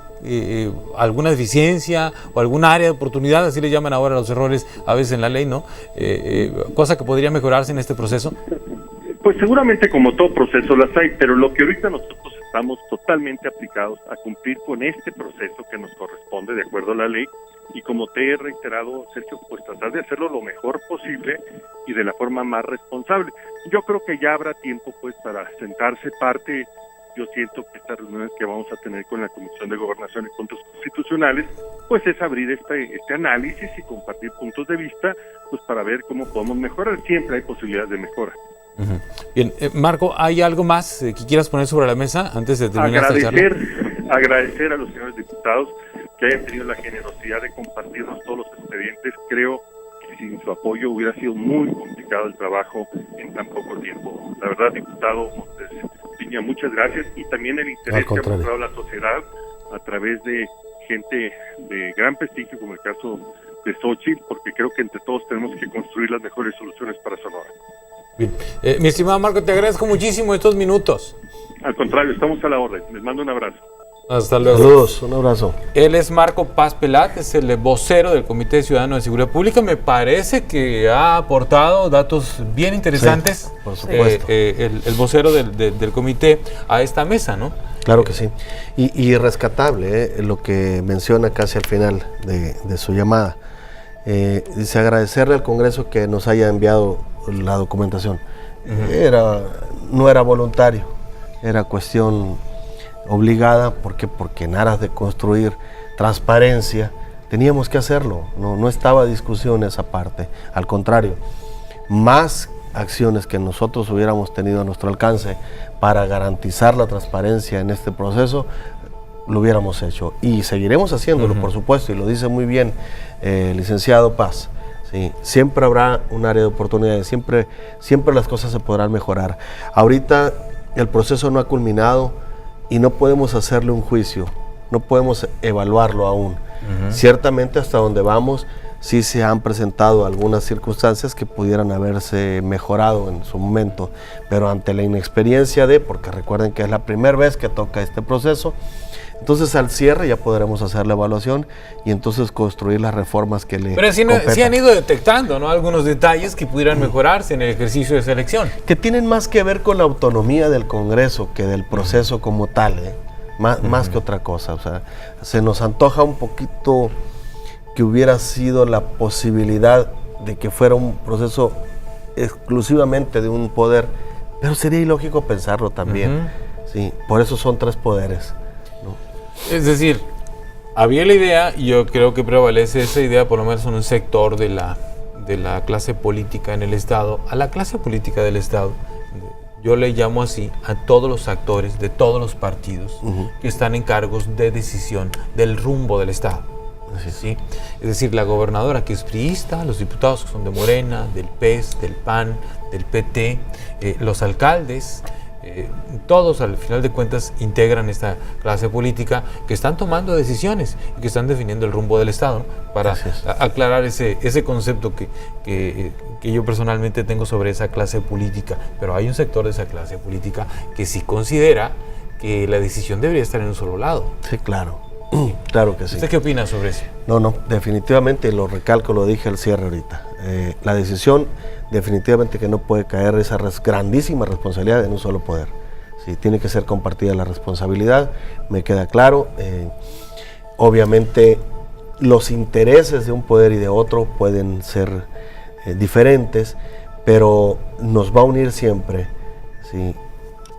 alguna deficiencia o algún área de oportunidad, así le llaman ahora los errores a veces en la ley, ¿no? Cosa que podría mejorarse en este proceso. Pues seguramente como todo proceso las hay, pero lo que ahorita nosotros estamos totalmente aplicados a cumplir con este proceso que nos corresponde de acuerdo a la ley y como te he reiterado, Sergio, pues tratar de hacerlo lo mejor posible y de la forma más responsable. Yo creo que ya habrá tiempo pues para sentarse parte. Yo siento que estas reuniones que vamos a tener con la Comisión de Gobernación y Puntos Constitucionales, pues es abrir este análisis y compartir puntos de vista, pues para ver cómo podemos mejorar. Siempre hay posibilidades de mejora. Bien, Marco, ¿hay algo más que quieras poner sobre la mesa antes de terminar esta charla? Agradecer a los señores diputados que hayan tenido la generosidad de compartirnos todos los expedientes. Creo que sin su apoyo hubiera sido muy complicado el trabajo en tan poco tiempo. La verdad, diputado Montes Piña, muchas gracias y también el interés que ha mostrado la sociedad a través de gente de gran prestigio como el caso de Xochitl, porque creo que entre todos tenemos que construir las mejores soluciones para Sonora. Bien. Mi estimado Marco, te agradezco muchísimo estos minutos. Al contrario, estamos a la orden. Les mando un abrazo. Hasta luego. Saludos, un abrazo. Él es Marco Paz Pelat, es el vocero del Comité Ciudadano de Seguridad Pública. Me parece que ha aportado datos bien interesantes, Sí, por supuesto. el vocero del comité a esta mesa, ¿no? Claro que sí. Y rescatable, lo que menciona casi al final de su llamada. Dice agradecerle al Congreso que nos haya enviado la documentación. No era voluntario, era cuestión obligada. ¿Por qué? Porque en aras de construir transparencia teníamos que hacerlo. No estaba discusión esa parte. Al contrario, más acciones que nosotros hubiéramos tenido a nuestro alcance para garantizar la transparencia en este proceso, lo hubiéramos hecho. Y seguiremos haciéndolo, por supuesto, y lo dice muy bien el licenciado Paz. Sí, siempre habrá un área de oportunidades, siempre las cosas se podrán mejorar. Ahorita el proceso no ha culminado y no podemos hacerle un juicio, no podemos evaluarlo aún. Ciertamente hasta donde vamos sí se han presentado algunas circunstancias que pudieran haberse mejorado en su momento, pero ante la inexperiencia porque recuerden que es la primera vez que toca este proceso, entonces al cierre ya podremos hacer la evaluación y entonces construir las reformas que le competan. Sí han ido detectando, ¿no?, algunos detalles que pudieran mejorarse en el ejercicio de selección. Que tienen más que ver con la autonomía del Congreso que del proceso como tal, más que otra cosa. O sea, se nos antoja un poquito que hubiera sido la posibilidad de que fuera un proceso exclusivamente de un poder, pero sería ilógico pensarlo también. Sí, por eso son tres poderes. Es decir, había la idea, y yo creo que prevalece esa idea, por lo menos en un sector de de la clase política en el Estado, a la clase política del Estado, yo le llamo así a todos los actores de todos los partidos que están en cargos de decisión del rumbo del Estado. ¿Sí? Es decir, la gobernadora que es priista, los diputados que son de Morena, del PES, del PAN, del PT, los alcaldes, todos al final de cuentas integran esta clase política que están tomando decisiones y que están definiendo el rumbo del Estado, ¿no? Para aclarar ese concepto que yo personalmente tengo sobre esa clase política. Pero hay un sector de esa clase política que sí considera que la decisión debería estar en un solo lado. Sí, claro. Claro que sí. ¿Usted qué opina sobre eso? No, definitivamente, lo recalco, lo dije al cierre ahorita. La decisión definitivamente que no puede caer esa grandísima responsabilidad en un solo poder. Sí, tiene que ser compartida la responsabilidad, me queda claro. Obviamente los intereses de un poder y de otro pueden ser diferentes, pero nos va a unir siempre, ¿sí?,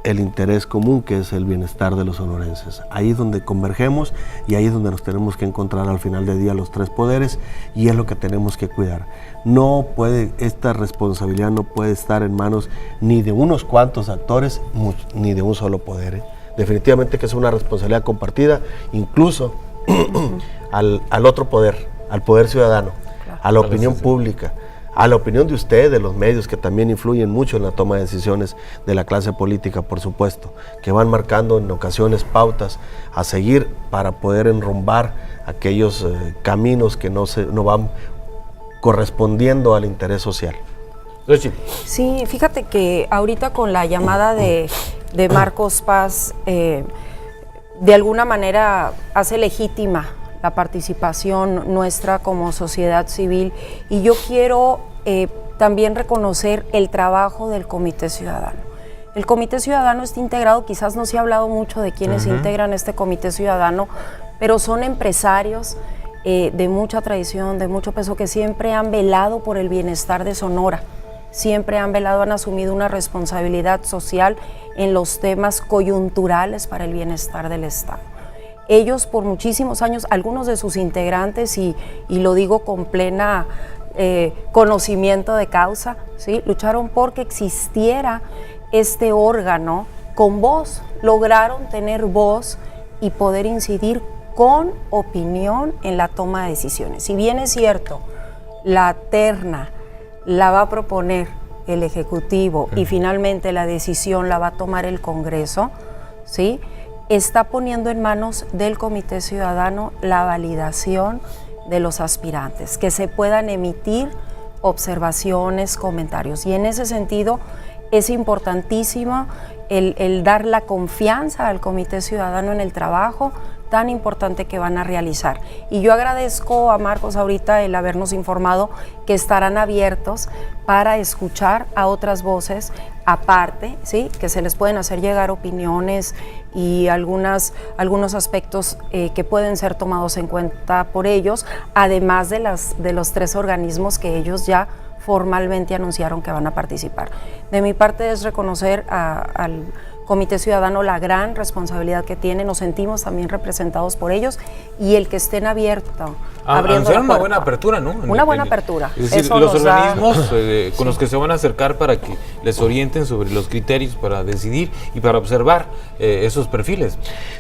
el interés común, que es el bienestar de los sonorenses. Ahí es donde convergemos y ahí es donde nos tenemos que encontrar al final del día los tres poderes, y es lo que tenemos que cuidar. No puede, esta responsabilidad no puede estar en manos ni de unos cuantos actores ni de un solo poder. Definitivamente que es una responsabilidad compartida, incluso al otro poder, al poder ciudadano, a la opinión pública, a la opinión de usted, de los medios, que también influyen mucho en la toma de decisiones de la clase política, por supuesto, que van marcando en ocasiones pautas a seguir para poder enrumbar aquellos caminos que no van correspondiendo al interés social. Sí, fíjate que ahorita con la llamada de Marcos Paz, de alguna manera hace legítima la participación nuestra como sociedad civil, y yo quiero también reconocer el trabajo del Comité Ciudadano. El Comité Ciudadano está integrado, quizás no se ha hablado mucho de quienes integran este Comité Ciudadano, pero son empresarios de mucha tradición, de mucho peso, que siempre han velado por el bienestar de Sonora, siempre han velado, han asumido una responsabilidad social en los temas coyunturales para el bienestar del Estado. Ellos por muchísimos años, algunos de sus integrantes, y lo digo con plena conocimiento de causa, ¿sí?, lucharon porque existiera este órgano con voz, lograron tener voz y poder incidir con opinión en la toma de decisiones. Si bien es cierto, la terna la va a proponer el Ejecutivo y finalmente la decisión la va a tomar el Congreso, ¿sí?, está poniendo en manos del Comité Ciudadano la validación de los aspirantes, que se puedan emitir observaciones, comentarios. Y en ese sentido es importantísimo el dar la confianza al Comité Ciudadano en el trabajo tan importante que van a realizar. Y yo agradezco a Marcos ahorita el habernos informado que estarán abiertos para escuchar a otras voces aparte, ¿sí?, que se les pueden hacer llegar opiniones y algunos aspectos que pueden ser tomados en cuenta por ellos, además de los tres organismos que ellos ya formalmente anunciaron que van a participar. De mi parte es reconocer al Comité Ciudadano la gran responsabilidad que tiene, nos sentimos también representados por ellos, y el que estén abiertos, abriendo la puerta. Una buena apertura, ¿no? Una buena apertura. Es decir, eso los nos organismos con los que se van a acercar para que les orienten sobre los criterios para decidir y para observar esos perfiles,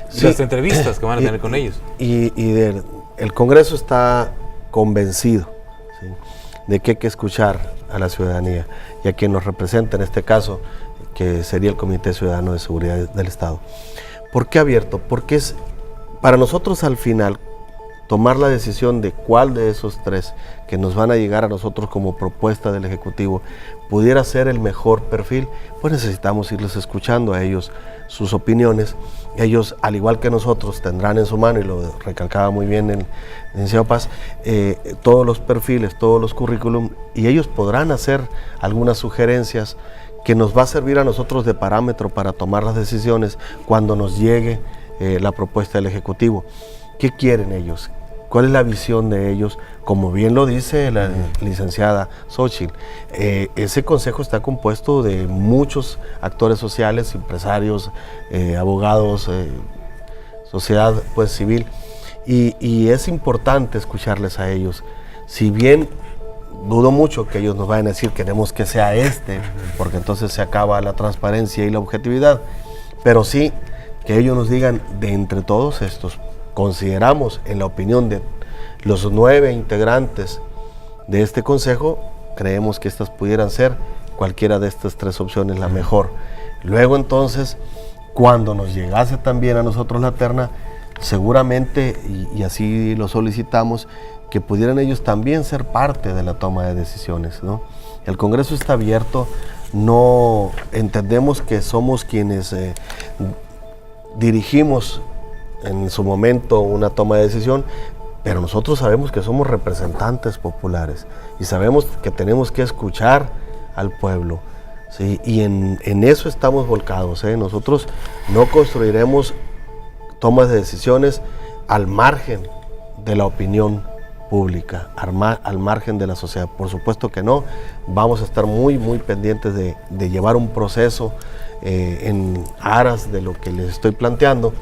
sí, las entrevistas que van a tener con ellos. El Congreso está convencido, ¿sí?, de que hay que escuchar a la ciudadanía y a quien nos representa, en este caso, que sería el Comité Ciudadano de Seguridad del Estado. ¿Por qué abierto? Porque es para nosotros al final tomar la decisión de cuál de esos tres que nos van a llegar a nosotros como propuesta del Ejecutivo pudiera ser el mejor perfil, pues necesitamos irles escuchando a ellos sus opiniones. Ellos, al igual que nosotros, tendrán en su mano, y lo recalcaba muy bien el licenciado Paz, todos los perfiles, todos los currículum, y ellos podrán hacer algunas sugerencias que nos va a servir a nosotros de parámetro para tomar las decisiones cuando nos llegue la propuesta del Ejecutivo. ¿Qué quieren ellos? ¿Cuál es la visión de ellos? Como bien lo dice la licenciada Xochitl, ese consejo está compuesto de muchos actores sociales, empresarios, abogados, sociedad pues civil, y es importante escucharles a ellos. Si bien dudo mucho que ellos nos vayan a decir queremos que sea este, porque entonces se acaba la transparencia y la objetividad, pero sí que ellos nos digan, de entre todos estos, consideramos, en la opinión de los 9 integrantes de este consejo, creemos que estas pudieran ser cualquiera de estas 3 opciones la mejor. Luego entonces, cuando nos llegase también a nosotros la terna, seguramente, y así lo solicitamos, que pudieran ellos también ser parte de la toma de decisiones, ¿no? El Congreso está abierto, no entendemos que somos quienes dirigimos en su momento una toma de decisión, pero nosotros sabemos que somos representantes populares y sabemos que tenemos que escuchar al pueblo, ¿sí? Y en eso estamos volcados, ¿eh? Nosotros no construiremos tomas de decisiones al margen de la opinión pública, al margen de la sociedad. Por supuesto que no, vamos a estar muy pendientes de llevar un proceso en aras de lo que les estoy planteando,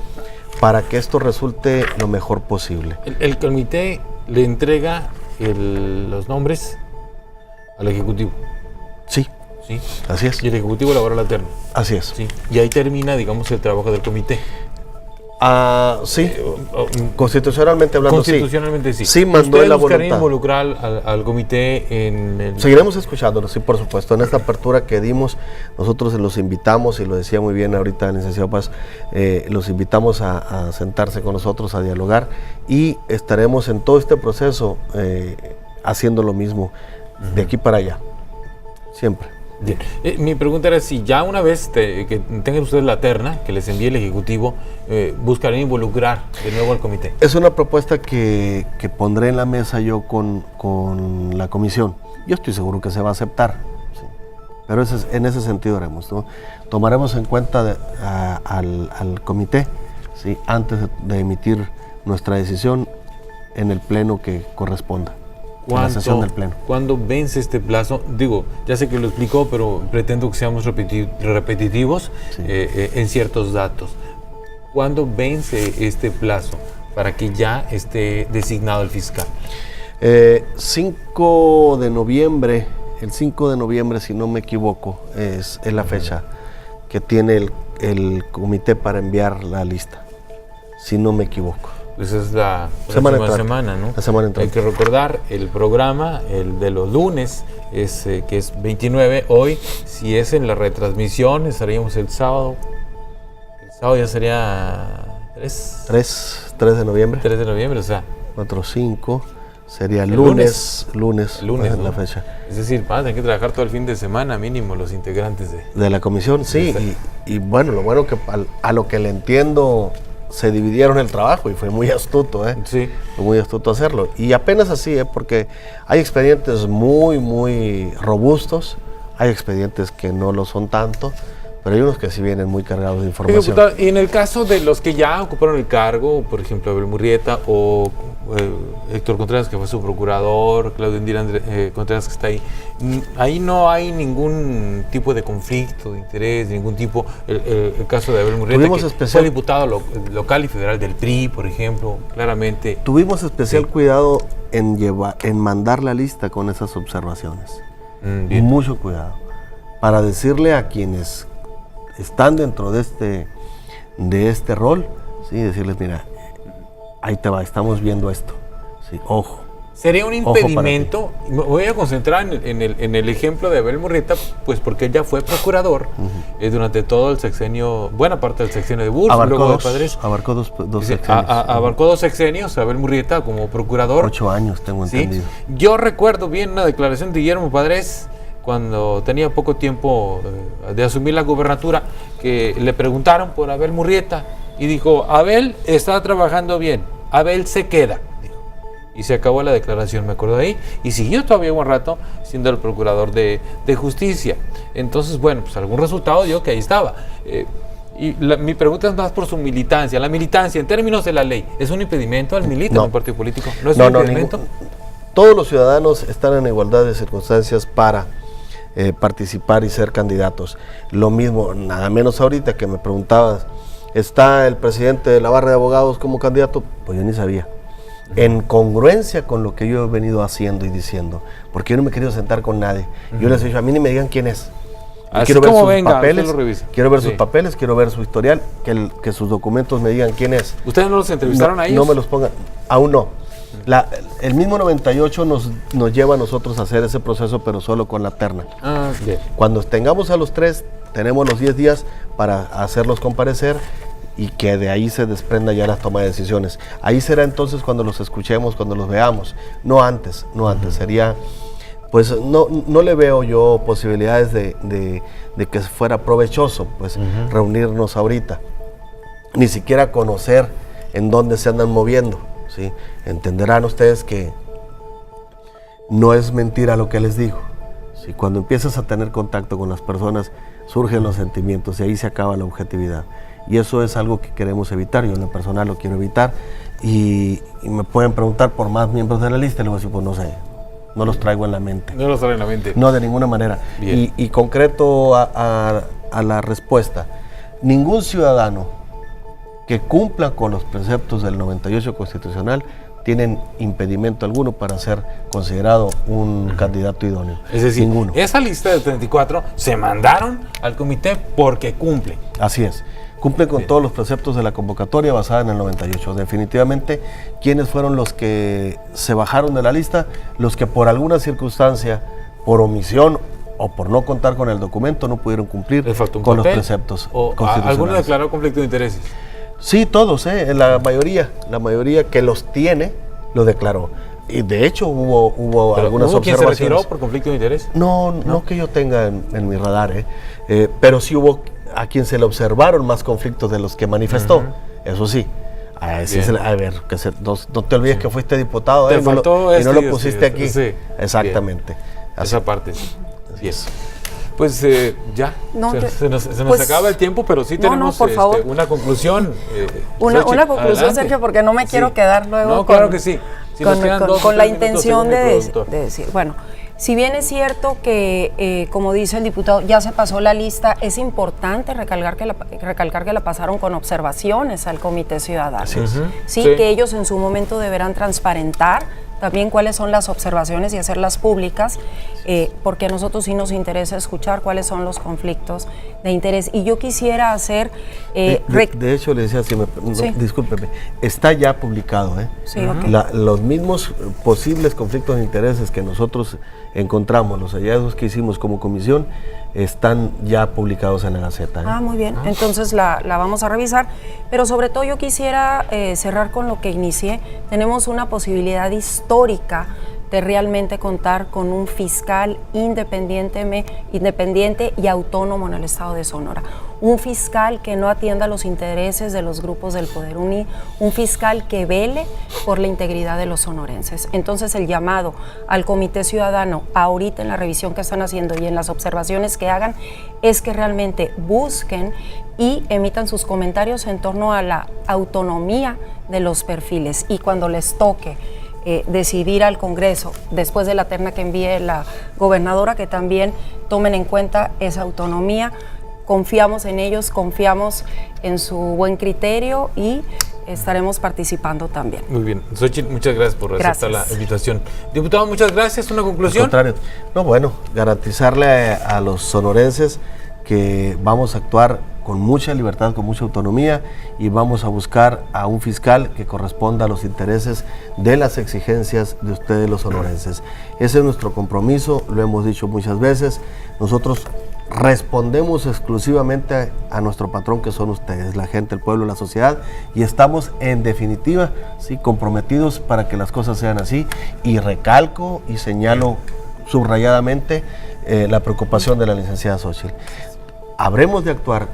para que esto resulte lo mejor posible. El comité le entrega los nombres al Ejecutivo. Sí, ¿Sí? Así es. Y el Ejecutivo elabora la terna. Así es. Sí. Y ahí termina, digamos, el trabajo del comité. Sí, constitucionalmente hablando, constitucionalmente sí. Sí mandó la voluntad. ¿Ustedes buscarían involucrar al comité en el...? Seguiremos escuchándolo, sí, por supuesto. En esta apertura que dimos, nosotros los invitamos, y lo decía muy bien ahorita el licenciado Paz, los invitamos a sentarse con nosotros, a dialogar, y estaremos en todo este proceso haciendo lo mismo, de aquí para allá, siempre. Bien. Mi pregunta era si ya una vez que tengan ustedes la terna, que les envíe el Ejecutivo, buscarían involucrar de nuevo al comité. Es una propuesta que pondré en la mesa yo con la comisión. Yo estoy seguro que se va a aceptar, ¿sí? Pero en ese sentido haremos, ¿no? Tomaremos en cuenta al comité, ¿sí? Antes de emitir nuestra decisión en el pleno que corresponda. La sesión del pleno. ¿Cuándo vence este plazo? Digo, ya sé que lo explicó, pero pretendo que seamos repetitivos, sí, en ciertos datos. ¿Cuándo vence este plazo para que ya esté designado el fiscal? 5 de noviembre, el 5 de noviembre, si no me equivoco, es la fecha que tiene el comité para enviar la lista, si no me equivoco. Esa es la semana, ¿no? La semana entrante. Hay que recordar el programa, el de los lunes, que es 29. Hoy, si es en la retransmisión, estaríamos el sábado. El sábado ya sería 3 de noviembre. 3 de noviembre, o sea. 4, 5, sería lunes, ¿no? La fecha. Es decir, van a tener que trabajar todo el fin de semana mínimo los integrantes de la comisión, sí. Y bueno, lo bueno que a lo que le entiendo, se dividieron el trabajo y fue muy astuto, Sí. Fue muy astuto hacerlo. Y apenas así, porque hay expedientes muy robustos, hay expedientes que no lo son tanto, pero hay unos que sí vienen muy cargados de información. Diputado, y en el caso de los que ya ocuparon el cargo, por ejemplo, Abel Murrieta o Héctor Contreras, que fue su procurador, Claudio Indira Contreras, que está ahí no hay ningún tipo de conflicto de interés, ningún tipo. El caso de Abel Murrieta, que fue diputado local y federal del PRI, por ejemplo, claramente. Tuvimos especial cuidado en mandar la lista con esas observaciones. Mucho cuidado, para decirle a quienes están dentro de este rol, ¿sí? Decirles, mira, ahí te va, estamos viendo esto, ¿sí? Ojo. ¿Sería un impedimento? Me voy a concentrar en el ejemplo de Abel Murrieta, pues porque él ya fue procurador durante todo el sexenio, buena parte del sexenio de Bush, luego de Padres. Abarcó dos sexenios. Abarcó 2 sexenios, Abel Murrieta como procurador. 8 años, tengo entendido. Yo recuerdo bien una declaración de Guillermo Padres, cuando tenía poco tiempo de asumir la gubernatura, que le preguntaron por Abel Murrieta y dijo, Abel está trabajando bien, Abel se queda, dijo. Y se acabó la declaración, me acuerdo de ahí, y siguió todavía un rato siendo el procurador de justicia. Entonces, bueno, pues algún resultado dio que ahí estaba. Mi pregunta es más por su militancia. La militancia, en términos de la ley, ¿es un impedimento al militante en un partido político? ¿No es un impedimento? Todos los ciudadanos están en igualdad de circunstancias para participar y ser candidatos. Lo mismo, nada menos ahorita que me preguntabas, ¿está el presidente de la barra de abogados como candidato? Pues yo ni sabía. en congruencia con lo que yo he venido haciendo y diciendo, porque yo no me he querido sentar con nadie. Yo les he dicho, a mí ni me digan quién es. Quiero ver sus papeles, quiero ver sus papeles, quiero ver su historial, que sus documentos me digan quién es. ¿Ustedes no los entrevistaron a ellos? No me los pongan, aún no. El mismo 98 nos lleva a nosotros a hacer ese proceso, pero solo con la terna. Bien. Cuando tengamos a los 3, tenemos los 10 días para hacerlos comparecer y que de ahí se desprenda ya la toma de decisiones. Ahí será entonces cuando los escuchemos, cuando los veamos, no antes, sería... Pues no le veo yo posibilidades de que fuera provechoso pues reunirnos ahorita, ni siquiera conocer en dónde se andan moviendo, ¿sí? Entenderán ustedes que no es mentira lo que les digo, ¿sí? Cuando empiezas a tener contacto con las personas surgen los sentimientos y ahí se acaba la objetividad, y eso es algo que queremos evitar. Yo en lo personal lo quiero evitar, y me pueden preguntar por más miembros de la lista y le voy a decir, pues no sé. No los traigo en la mente. No los traigo en la mente. No, de ninguna manera. Y concreto a la respuesta, ningún ciudadano que cumpla con los preceptos del 98 constitucional tienen impedimento alguno para ser considerado un candidato idóneo. Es decir, ninguno. Esa lista de 34 se mandaron al comité porque cumple. Así es. Cumplen con todos los preceptos de la convocatoria basada en el 98. Definitivamente, ¿quiénes fueron los que se bajaron de la lista? Los que por alguna circunstancia, por omisión o por no contar con el documento, no pudieron cumplir con los preceptos constitucionales. ¿Alguno declaró conflicto de intereses? Sí, todos, la mayoría que los tiene, lo declaró. Y de hecho hubo algunas observaciones. ¿Quién se retiró por conflicto de interés? No que yo tenga en mi radar, pero sí hubo a quien se le observaron más conflictos de los que manifestó, eso sí. A ver, no te olvides que fuiste diputado y no lo pusiste aquí. Sí. Exactamente. Esa parte. Bien. Pues ya, se nos acaba el tiempo, pero sí tenemos una conclusión. Una conclusión, Sergio, porque no me quiero quedar luego. No, claro que sí. Si con la intención de decir, bueno, si bien es cierto que, como dice el diputado, ya se pasó la lista, es importante recalcar que la pasaron con observaciones al Comité Ciudadano. Sí, que ellos en su momento deberán transparentar también cuáles son las observaciones y hacerlas públicas, porque a nosotros sí nos interesa escuchar cuáles son los conflictos de interés. Y yo quisiera hacer... de hecho, le decía, discúlpeme, está ya publicado, Sí, okay. Los mismos posibles conflictos de intereses que nosotros encontramos, los hallazgos que hicimos como comisión, están ya publicados en la Gaceta. Muy bien, entonces la vamos a revisar, pero sobre todo yo quisiera cerrar con lo que inicié. Tenemos una posibilidad histórica de realmente contar con un fiscal independiente y autónomo en el estado de Sonora. Un fiscal que no atienda los intereses de los grupos del poder, un fiscal que vele por la integridad de los sonorenses. Entonces el llamado al Comité Ciudadano ahorita en la revisión que están haciendo y en las observaciones que hagan es que realmente busquen y emitan sus comentarios en torno a la autonomía de los perfiles, y cuando les toque decidir al Congreso, después de la terna que envíe la gobernadora, que también tomen en cuenta esa autonomía. Confiamos en ellos, confiamos en su buen criterio y estaremos participando también. Muy bien. Xochitl, muchas gracias por aceptar la invitación. Diputado, muchas gracias. ¿Una conclusión? Al contrario. No, bueno, garantizarle a los sonorenses que vamos a actuar con mucha libertad, con mucha autonomía, y vamos a buscar a un fiscal que corresponda a los intereses de las exigencias de ustedes los sonorenses. Ese es nuestro compromiso, lo hemos dicho muchas veces. Nosotros respondemos exclusivamente a nuestro patrón, que son ustedes, la gente, el pueblo, la sociedad, y estamos en definitiva comprometidos para que las cosas sean así, y recalco y señalo subrayadamente la preocupación de la licenciada Xochitl. Habremos de actuar